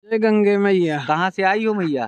जय गंगे मैया। कहाँ से आई हो मैया?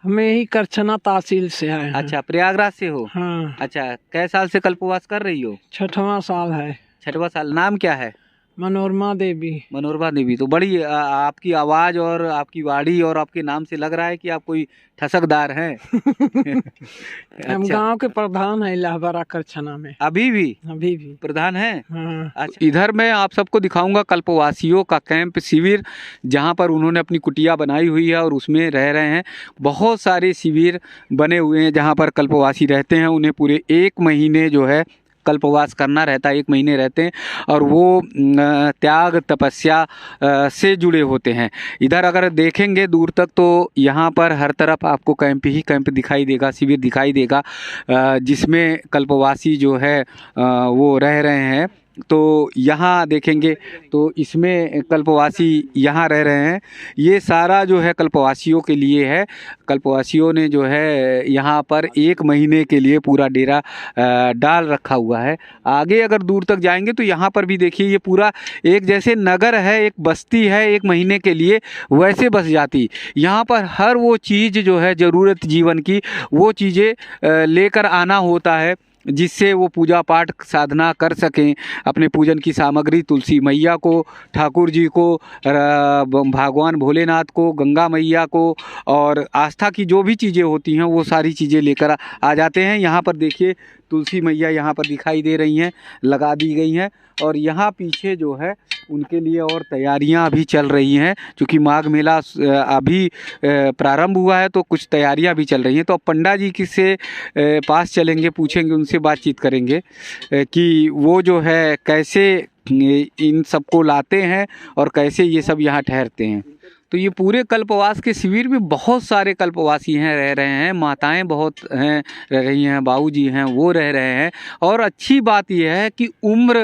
हमें ही करछना तहसील से आए हैं। अच्छा, प्रयागराज से हो? हाँ। अच्छा, कै साल से कल्पवास कर रही हो? 6वां साल है। 6वां साल। नाम क्या है? मनोरमा देवी। मनोरमा देवी। तो बड़ी आपकी आवाज और आपकी वाणी और आपके नाम से लग रहा है कि आप कोई ठसकदार हैं। हम अच्छा, गांव के प्रधान है इलाहाबाद करछना में। अभी भी अभी भी प्रधान हैं? हाँ। अच्छा, इधर मैं आप सबको दिखाऊंगा कल्पवासियों का कैंप शिविर, जहां पर उन्होंने अपनी कुटिया बनाई हुई है और उसमें रह रहे हैं। बहुत सारे शिविर बने हुए हैं जहां पर कल्पवासी रहते हैं। उन्हें पूरे 1 महीने जो है कल्पवास करना रहता है, 1 महीने रहते हैं और वो त्याग तपस्या से जुड़े होते हैं। इधर अगर देखेंगे दूर तक तो यहाँ पर हर तरफ आपको कैंप ही कैंप दिखाई देगा, शिविर दिखाई देगा, जिसमें कल्पवासी जो है वो रह रहे हैं। तो यहाँ देखेंगे तो इसमें कल्पवासी यहाँ रह रहे हैं। ये सारा जो है कल्पवासियों के लिए है। कल्पवासियों ने जो है यहाँ पर 1 महीने के लिए पूरा डेरा डाल रखा हुआ है। आगे अगर दूर तक जाएंगे तो यहाँ पर भी देखिए, ये पूरा एक जैसे नगर है, एक बस्ती है 1 महीने के लिए वैसे बस जाती। यहाँ पर हर वो चीज़ जो है ज़रूरत जीवन की, वो चीज़ें लेकर आना होता है जिससे वो पूजा पाठ साधना कर सकें। अपने पूजन की सामग्री तुलसी मैया को, ठाकुर जी को, भगवान भोलेनाथ को, गंगा मैया को और आस्था की जो भी चीज़ें होती हैं वो सारी चीज़ें लेकर आ जाते हैं। यहाँ पर देखिए तुलसी मैया यहाँ पर दिखाई दे रही हैं, लगा दी गई हैं। और यहाँ पीछे जो है उनके लिए और तैयारियां अभी चल रही हैं, क्योंकि माघ मेला अभी प्रारंभ हुआ है तो कुछ तैयारियां भी चल रही हैं। तो अब पंडा जी की से पास चलेंगे, पूछेंगे, उनसे बातचीत करेंगे कि वो जो है कैसे इन सबको लाते हैं और कैसे ये सब यहाँ ठहरते हैं। तो ये पूरे कल्पवास के शिविर में बहुत सारे कल्पवासी हैं, रह रहे हैं। माताएं बहुत हैं, रह रही हैं, बाबूजी हैं, वो रह रहे हैं। और अच्छी बात यह है कि उम्र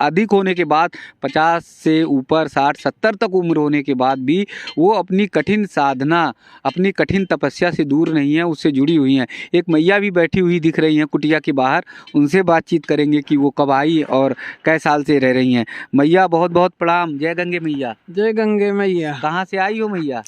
अधिक होने के बाद, 50 से ऊपर 60-70 तक उम्र होने के बाद भी वो अपनी कठिन साधना, अपनी कठिन तपस्या से दूर नहीं है, उससे जुड़ी हुई हैं। एक मैया भी बैठी हुई दिख रही हैं कुटिया के बाहर, उनसे बातचीत करेंगे कि वो कब आई और कै साल से रह रही हैं। मैया बहुत बहुत प्रणाम। जय गंगे मैया। जय गंगे मैया। कहाँ से आई हो मैया?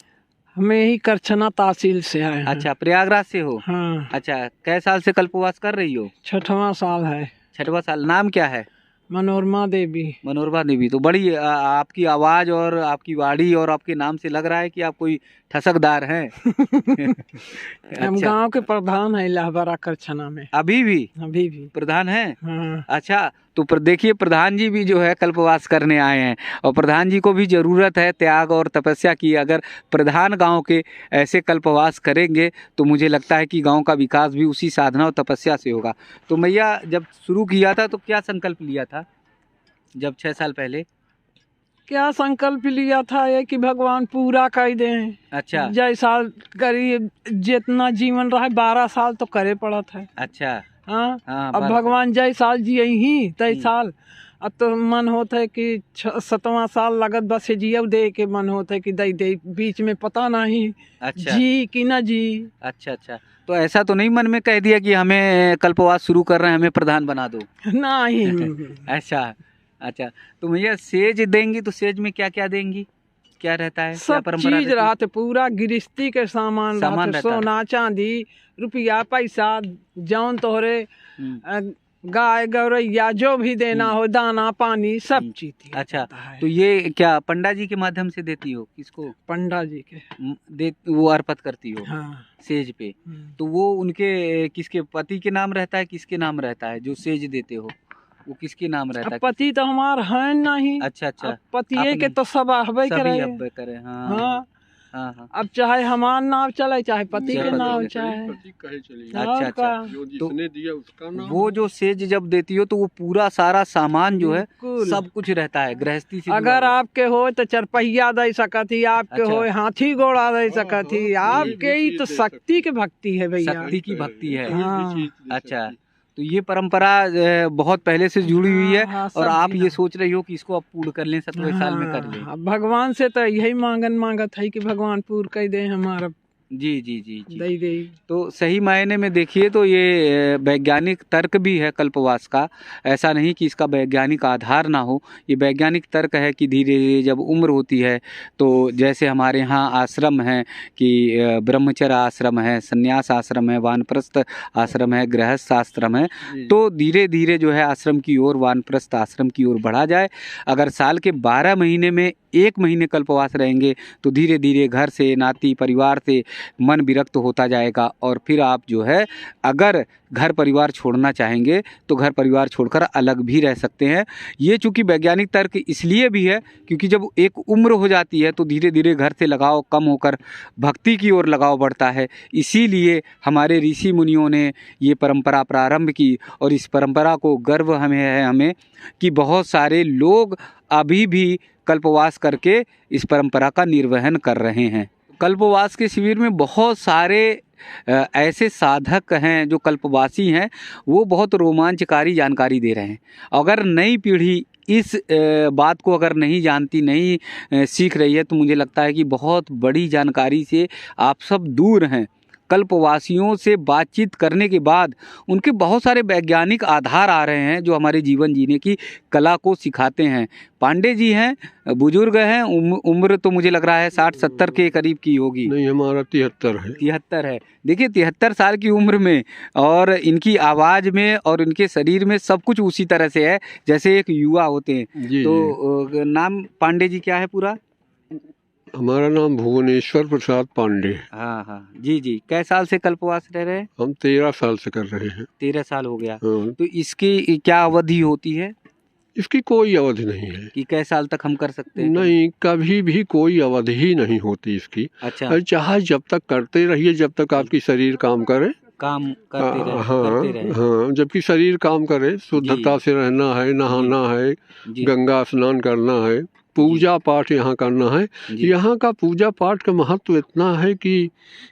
हमें ही करछना तहसील से आए हैं। अच्छा, प्रयागराज से हो? हाँ। अच्छा, कै साल से कल्पवास कर रही हो? 6वां साल है। 6वां साल। नाम क्या है? मनोरमा देवी। मनोरमा देवी। तो बड़ी आपकी आवाज और आपकी वाणी और आपके नाम से लग रहा है कि आप कोई ठसकदार हैं। हम अच्छा, गांव के प्रधान है इलाहाबाद करछना में। अभी भी अभी भी प्रधान हैं? हाँ। अच्छा, तो देखिए प्रधान जी भी जो है कल्पवास करने आए हैं और प्रधान जी को भी ज़रूरत है त्याग और तपस्या की। अगर प्रधान गांव के ऐसे कल्पवास करेंगे तो मुझे लगता है कि गांव का विकास भी उसी साधना और तपस्या से होगा। तो मैया जब शुरू किया था तो क्या संकल्प लिया था जब 6 साल पहले? क्या संकल्प लिया था ये कि भगवान पूरा कर दें। अच्छा। जैसा करिए, जितना जीवन रहा 12 साल तो करे पड़ा था। अच्छा। हाँ। हाँ, अब भगवान जय साल जिये ही तय साल। अब तो मन होता है कि 7वां साल लगत बस जियो दे के मन होता है कि दे दे, बीच में पता नहीं। अच्छा। जी कि ना जी। अच्छा अच्छा, तो ऐसा तो नहीं मन में कह दिया कि हमें कल्पवास शुरू कर रहे हैं, हमें प्रधान बना दो? नहीं। अच्छा अच्छा, तो भैया सेज देंगी तो सेज में क्या क्या देंगी, क्या रहता है, क्या सब परंपरा चीज रहती है? रहते, पूरा गृहस्थी के सामान रहते, रहता है। सोना चांदी रुपया पैसा जौन तोहरे गाय गौरैया जो भी देना हो, दाना पानी सब चीज दिया अच्छा, जाता है। तो ये क्या पंडा जी के माध्यम से देती हो? किसको? पंडा जी के दे वो अर्पित करती हो? हाँ। सेज पे। तो वो उनके किसके पति के नाम रहता है, किसके नाम रहता है जो सेज देते हो? वो किसके नाम रहता है? पति तो हमार है नहीं। अच्छा अच्छा, पति के तो सब हबे करे। हाँ हाँ। हाँ हाँ। अब चाहे हमार नाम चले चाहे पति के नाम चाहे। अच्छा अच्छा, तो वो जो सेज जब देती हो तो वो पूरा सारा सामान जो है सब कुछ रहता है गृहस्थी से? अगर आपके हो तो चरपहिया दे सकती, आपके हो हाथी घोड़ा दे सकती, आपके ही तो शक्ति की भक्ति है भैया। शक्ति की भक्ति है। हाँ। अच्छा, तो ये परंपरा बहुत पहले से जुड़ी हुई है। हाँ, और आप ये सोच रही हो कि इसको आप पूर्ण कर लें, 7वें साल में कर लें? भगवान से तो यही मांगत है कि भगवान पूर्ण कर दे हमारा जी जी जी जी। दई दे। तो सही मायने में देखिए तो ये वैज्ञानिक तर्क भी है कल्पवास का। ऐसा नहीं कि इसका वैज्ञानिक आधार ना हो, ये वैज्ञानिक तर्क है कि धीरे धीरे जब उम्र होती है तो जैसे हमारे यहाँ आश्रम हैं कि ब्रह्मचर्य आश्रम है, संन्यास आश्रम है, वानप्रस्थ आश्रम है, गृहस्थ आश्रम है, तो धीरे धीरे जो है आश्रम की ओर, वानप्रस्थ आश्रम की ओर बढ़ा जाए। अगर साल के 12 महीने में 1 महीने कल्पवास रहेंगे तो धीरे धीरे घर से, नाती परिवार से मन विरक्त होता जाएगा और फिर आप जो है अगर घर परिवार छोड़ना चाहेंगे तो घर परिवार छोड़कर अलग भी रह सकते हैं। ये चूँकि वैज्ञानिक तर्क इसलिए भी है क्योंकि जब एक उम्र हो जाती है तो धीरे धीरे घर से लगाव कम होकर भक्ति की ओर लगाव बढ़ता है। इसीलिए हमारे ऋषि मुनियों ने ये परंपरा प्रारंभ की और इस परंपरा को गर्व हमें कि बहुत सारे लोग अभी भी कल्पवास करके इस परंपरा का निर्वहन कर रहे हैं। कल्पवास के शिविर में बहुत सारे ऐसे साधक हैं जो कल्पवासी हैं, वो बहुत रोमांचकारी जानकारी दे रहे हैं। अगर नई पीढ़ी इस बात को अगर नहीं जानती, नहीं सीख रही है तो मुझे लगता है कि बहुत बड़ी जानकारी से आप सब दूर हैं। कल्पवासियों से बातचीत करने के बाद उनके बहुत सारे वैज्ञानिक आधार आ रहे हैं जो हमारे जीवन जीने की कला को सिखाते हैं। पांडे जी हैं, बुजुर्ग हैं, उम्र तो मुझे लग रहा है 60-70 के करीब की होगी। नहीं, हमारा 73 है। 73 है। देखिए 73 साल की उम्र में और इनकी आवाज़ में और इनके शरीर में सब कुछ उसी तरह से है जैसे एक युवा होते हैं। जी, तो नाम पांडे जी क्या है पूरा? हमारा नाम भुवनेश्वर प्रसाद पांडे है। हाँ हाँ जी जी। कै साल से कल्पवास रह रहे हैं? हम 13 साल से कर रहे हैं। 13 साल हो गया। हाँ। तो इसकी क्या अवधि होती है? इसकी कोई अवधि नहीं है कि कै साल तक हम कर सकते हैं? नहीं, कभी भी कोई अवधि ही नहीं होती इसकी। अच्छा। चाहे जब तक करते रहिए, जब तक आपकी शरीर काम करे, काम करते रहे, हाँ करते रहे। हाँ, जबकि शरीर काम करे, शुद्धता से रहना है, नहाना है, जी गंगा स्नान करना है, पूजा पाठ यहाँ करना है। जी। यहाँ का पूजा पाठ का महत्व इतना है कि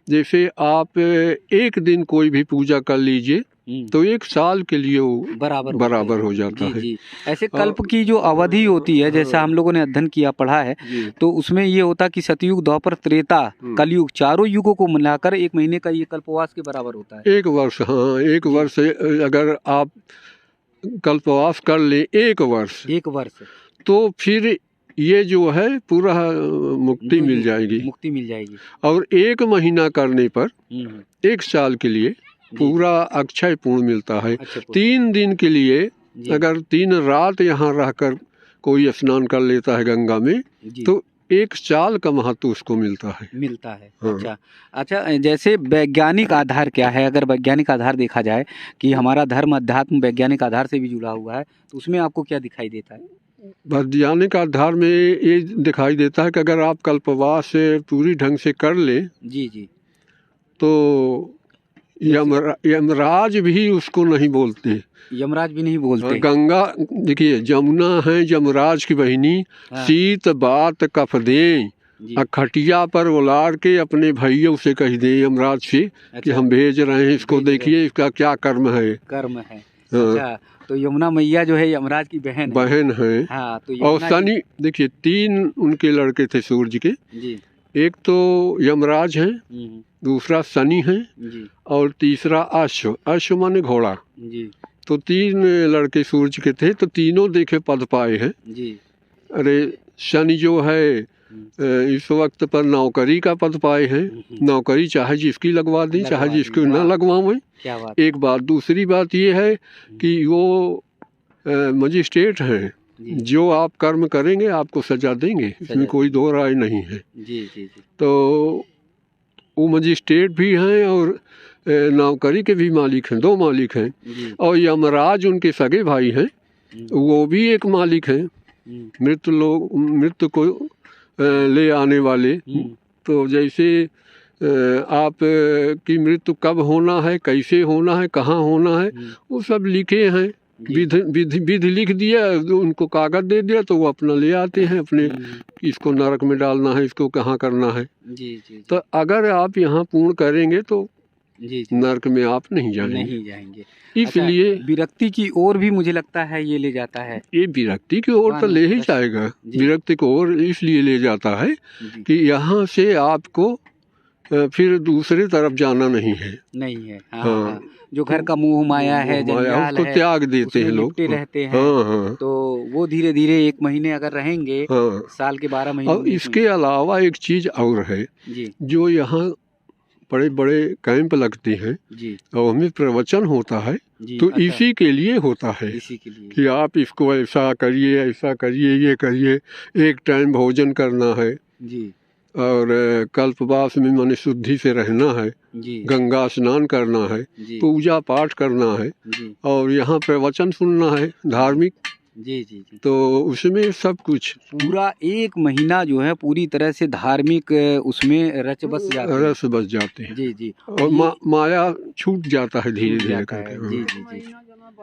जैसे आप एक दिन कोई भी पूजा कर लीजिए तो 1 साल के लिए वो बराबर हो जाता जी, है। जी। ऐसे कल्प की जो अवधि होती है, जैसा हम लोगों ने अध्ययन किया, पढ़ा है, तो उसमें ये होता कि सतयुग, द्वापर, त्रेता, कलयुग, चारों युगों को मिलाकर 1 महीने का ये कल्पवास के बराबर होता है। 1 वर्ष, हाँ 1 वर्ष अगर आप कल्पवास कर ले 1 वर्ष, 1 वर्ष, तो फिर ये जो है पूरा मुक्ति मिल जाएगी। मुक्ति मिल जाएगी। और 1 महीना करने पर 1 साल के लिए पूरा अक्षय पूर्ण मिलता है। 3 दिन के लिए अगर 3 रात यहाँ रहकर कोई स्नान कर लेता है गंगा में तो 1 साल का महत्व उसको मिलता है। हाँ। अच्छा अच्छा। जैसे वैज्ञानिक आधार क्या है? अगर वैज्ञानिक आधार देखा जाए कि हमारा धर्म अध्यात्म वैज्ञानिक आधार से भी जुड़ा हुआ है, तो उसमें आपको क्या दिखाई देता है? वैज्ञानिक आधार में ये दिखाई देता है कि अगर आप कल्पवास पूरी ढंग से कर ले जी जी, तो यमराज भी उसको नहीं बोलते। यमराज भी नहीं बोलते। गंगा देखिए, जमुना है यमराज की बहिनी। हाँ। शीत बात कफ दे, खटिया पर उलार के अपने भाइयों से कह दे यमराज से। अच्छा। कि हम भेज रहे हैं इसको, देखिए इसका क्या कर्म है। हाँ। अच्छा, तो यमुना मैया जो है यमराज की बहन है। हाँ, तो और शनि देखिए 3 उनके लड़के थे सूर्य के जी। एक तो यमराज है, दूसरा शनि है और तीसरा अश्व माने घोड़ा जी। तो 3 लड़के सूर्य के थे, तो तीनों देखे पद पाए हैं जी। अरे शनि जो है इस वक्त पर नौकरी का पद पाए हैं। नौकरी चाहे जिसकी लगवा दें, चाहे जिसकी न लगवाएं। एक बात। दूसरी बात ये है कि वो मजिस्ट्रेट हैं, जो आप कर्म करेंगे आपको सजा देंगे, इसमें कोई 2 राय नहीं है जी, जी, जी। तो वो मजिस्ट्रेट भी हैं और नौकरी के भी मालिक हैं, 2 मालिक हैं। और यमराज उनके सगे भाई हैं, वो भी एक मालिक हैं, मृत्यु को ले आने वाले। तो जैसे आप की मृत्यु कब होना है, कैसे होना है, कहाँ होना है, वो सब लिखे हैं। विधि लिख दिया, उनको कागज दे दिया, तो वो अपना ले आते हैं अपने, इसको नरक में डालना है, इसको कहाँ करना है जी, जी। तो अगर आप यहाँ पूर्ण करेंगे तो जी, नरक में आप नहीं जाएंगे। इसलिए अच्छा, विरक्ति की ओर भी मुझे लगता है ये ले जाता है। ये विरक्ति की ओर तो ले ही जाएगा। विरक्ति को ओर इसलिए ले जाता है कि यहाँ से आपको फिर दूसरे तरफ जाना नहीं है। नहीं है। हाँ, हाँ। हाँ। जो घर का मोह माया है, मोह माया, जंजाल उसको है, त्याग देते उसमें हैं लोग। लिपटे रहते हैं। हाँ हाँ तो वो धीरे धीरे 1 महीने अगर रहेंगे, हाँ। साल के 12 महीने और में इसके अलावा एक चीज़ और है, जी जो यहाँ बड़े बड़े कैंप लगते हैं जी और हमें प्रवचन होता है, जी। तो अच्छा, इसी के लिए होता है इसी के लिए। कि आप इसको ऐसा करिए, ऐसा करिए, ये करिए, एक टाइम भोजन करना है, जी और कल्पवास में मन शुद्धि से रहना है, जी गंगा स्नान करना है, जी पूजा पाठ करना है, जी और यहाँ प्रवचन सुनना है धार्मिक। जी जी जी। तो उसमें सब कुछ पूरा 1 महीना जो है पूरी तरह से धार्मिक उसमें रच बस जाते हैं। रस बस जाते हैं, जी जी। और माया छूट जाता है धीरे छूट धीरे जाता है। करके। जी जी जी।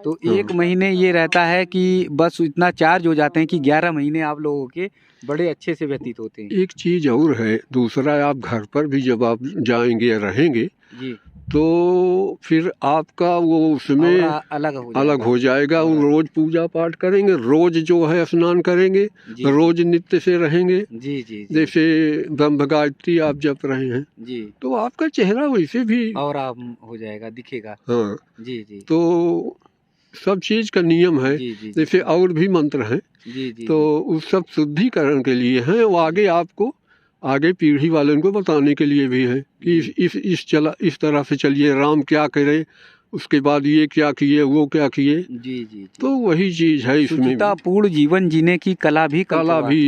तो हाँ। 1 महीने ये रहता है कि बस इतना चार्ज हो जाते हैं कि 11 महीने आप लोगों के बड़े अच्छे से व्यतीत होते हैं। एक चीज़ और है, दूसरा, आप घर पर भी जब आप जाएंगे या रहेंगे, जी। तो फिर आपका वो उसमें और अलग हो जाएगा। वो रोज पूजा पाठ करेंगे, रोज जो है स्नान करेंगे, जी रोज नित्य से रहेंगे। जी जी जी जैसे ब्रह्म गायत्री आप जप रहे हैं, जी। तो आपका चेहरा वैसे भी और आप हो जाएगा, दिखेगा। हाँ। जी जी तो सब चीज़ का नियम है। जी जी जैसे और भी मंत्र हैं, जी जी। तो उस सब शुद्धिकरण के लिए हैं, वो आगे आपको, आगे पीढ़ी वालों को बताने के लिए भी है कि इस तरह से चलिए, राम क्या करे, उसके बाद ये क्या किए, वो क्या किए। जी जी। तो वही चीज़ है इसमें, शुचितापूर्ण जीवन जीने की कला भी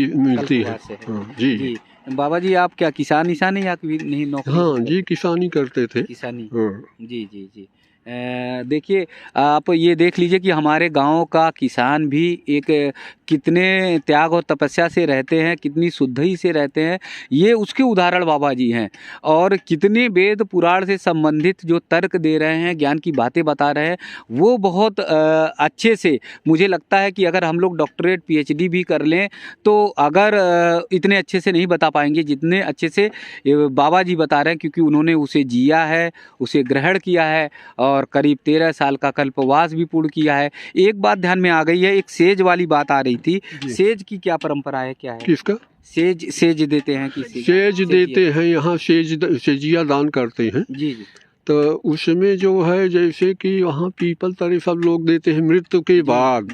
मिलती है। कल्पवास हाँ, जी जी। बाबा जी, आप क्या किसान है या नहीं नौकरी? हाँ जी, किसानी करते थे। किसानी। हाँ। जी जी जी। देखिए, आप ये देख लीजिए कि हमारे गांव का किसान भी एक कितने त्याग और तपस्या से रहते हैं, कितनी शुद्धि से रहते हैं, ये उसके उदाहरण बाबा जी हैं। और कितने वेद पुराण से संबंधित जो तर्क दे रहे हैं, ज्ञान की बातें बता रहे हैं, वो बहुत अच्छे से, मुझे लगता है कि अगर हम लोग डॉक्टरेट PhD भी कर लें, तो अगर इतने अच्छे से नहीं बता पाएंगे जितने अच्छे से बाबा जी बता रहे हैं, क्योंकि उन्होंने उसे जिया है, उसे ग्रहण किया है, और करीब 13 साल का कल्पवास भी पूर्ण किया है। एक बात ध्यान में आ गई है, एक सेज वाली बात आ रही थी। सेज की क्या परंपरा है, क्या है? किसका? सेज देते हैं किसी? सेज देते हैं, यहाँ सेजिया दान करते हैं। जी जी। तो उसमें जो है, जैसे कि वहाँ पीपल तरे सब लोग देते हैं मृत्यु के बाद,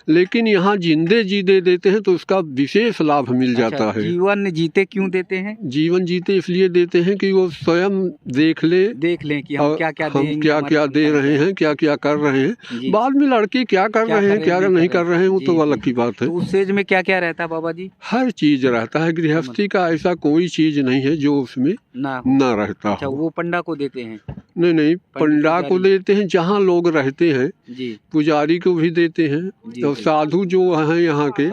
लेकिन यहाँ जिंदे जी दे देते हैं, तो उसका विशेष लाभ मिल जाता है। जीवन जीते क्यों देते हैं? जीवन जीते इसलिए देते हैं कि वो स्वयं देख लें कि हम क्या क्या दे रहे हैं, क्या क्या कर रहे हैं। बाद में लड़के क्या कर रहे हैं, क्या नहीं कर रहे हैं, वो तो अलग की बात है। उस सेज में क्या क्या रहता है बाबा जी? हर चीज रहता है। गृहस्थी का ऐसा कोई चीज नहीं है जो उसमें ना रहता। अच्छा, वो पंडा को देते हैं? नहीं, पंडा को देते हैं, जहाँ लोग रहते हैं जी, पुजारी को भी देते हैं, तो साधु जो हैं यहाँ के,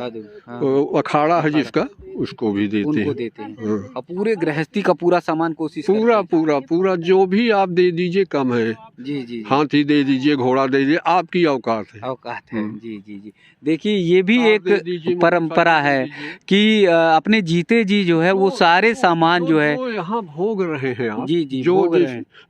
अखाड़ा है जिसका, उसको भी देते हैं। और पूरे गृहस्थी का पूरा सामान कोशिश पूरा जो भी आप दे दीजिए कम है। जी जी। हाथी दे दीजिए, घोड़ा दे दीजिए, आपकी औकात है। जी जी जी। देखिए, ये भी एक परंपरा है कि अपने जीते जी जो है वो सारे सामान जो है यहाँ भोग रहे हैं आप। जी जी।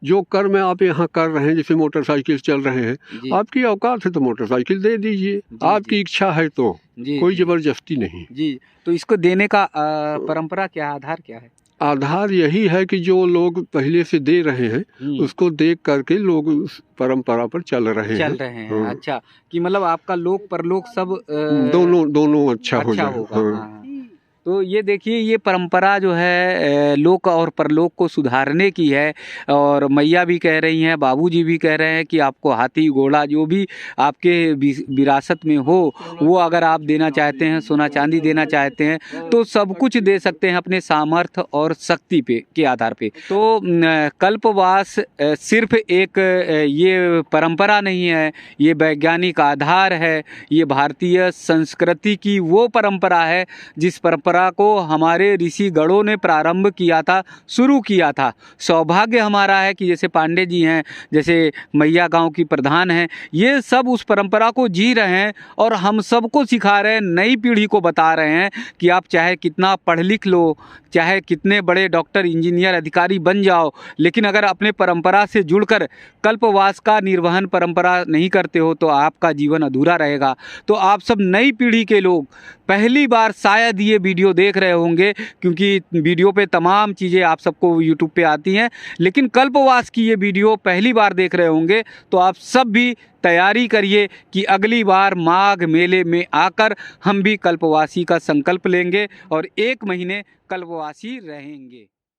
जो कर्म आप यहाँ कर रहे हैं, जैसे मोटरसाइकिल चल रहे हैं, आपकी औकात है तो मोटरसाइकिल दे दीजिए, आपकी इच्छा है तो, कोई जबरदस्ती नहीं जी। तो इसको देने का परंपरा क्या है, आधार क्या है? आधार यही है कि जो लोग पहले से दे रहे हैं, उसको देख करके लोग उस परंपरा पर चल रहे हैं। अच्छा, कि मतलब आपका लोक परलोक सब दोनों अच्छा हो जाए। तो ये देखिए, ये परंपरा जो है लोक और परलोक को सुधारने की है। और मैया भी कह रही हैं, बाबूजी भी कह रहे हैं कि आपको हाथी घोड़ा जो भी आपके विरासत में हो, वो अगर आप देना चाहते हैं, सोना चांदी देना चाहते हैं, तो सब कुछ दे सकते हैं अपने सामर्थ्य और शक्ति के आधार पे। तो कल्पवास सिर्फ एक ये परंपरा नहीं है, ये वैज्ञानिक आधार है। ये भारतीय संस्कृति की वो परंपरा है जिस परंपरा को हमारे ऋषि गणों ने प्रारंभ किया था, शुरू किया था। सौभाग्य हमारा है कि जैसे पांडे जी हैं, जैसे मैया गांव की प्रधान हैं, ये सब उस परंपरा को जी रहे हैं और हम सबको सिखा रहे हैं, नई पीढ़ी को बता रहे हैं कि आप चाहे कितना पढ़ लिख लो, चाहे कितने बड़े डॉक्टर, इंजीनियर, अधिकारी बन जाओ, लेकिन अगर अपने परंपरा से जुड़कर कल्पवास का निर्वहन परंपरा नहीं करते हो तो आपका जीवन अधूरा रहेगा। तो आप सब नई पीढ़ी के लोग पहली बार शायद ये वीडियो देख रहे होंगे, क्योंकि वीडियो पे तमाम चीज़ें आप सबको यूट्यूब पे आती हैं, लेकिन कल्पवास की ये वीडियो पहली बार देख रहे होंगे तो आप सब भी तैयारी करिए कि अगली बार माघ मेले में आकर हम भी कल्पवासी का संकल्प लेंगे और 1 महीने कल्पवासी रहेंगे।